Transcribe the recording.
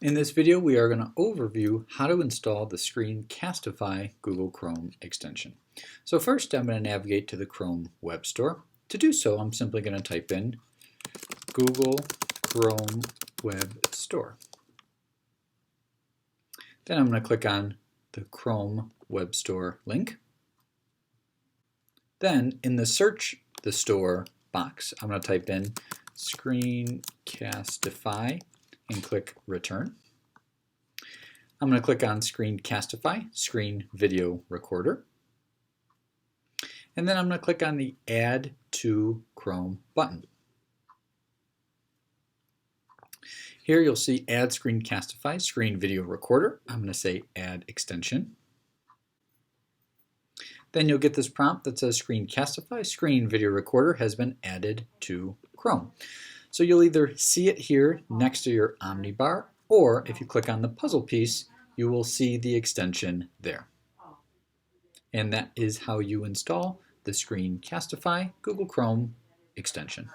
In this video, we are going to overview how to install the Screencastify Google Chrome extension. So first, I'm going to navigate to the Chrome Web Store. To do so, I'm simply going to type in Google Chrome Web Store. Then I'm going to click on the Chrome Web Store link. Then in the Search the Store box, I'm going to type in Screencastify and click Return. I'm going to click on Screencastify, Screen Video Recorder. And then I'm going to click on the Add to Chrome button. Here you'll see Add Screencastify, Screen Video Recorder. I'm going to say Add Extension. Then you'll get this prompt that says Screencastify, Screen Video Recorder has been added to Chrome. So you'll either see it here next to your Omnibar, or if you click on the puzzle piece, you will see the extension there. And that is how you install the Screencastify Google Chrome extension.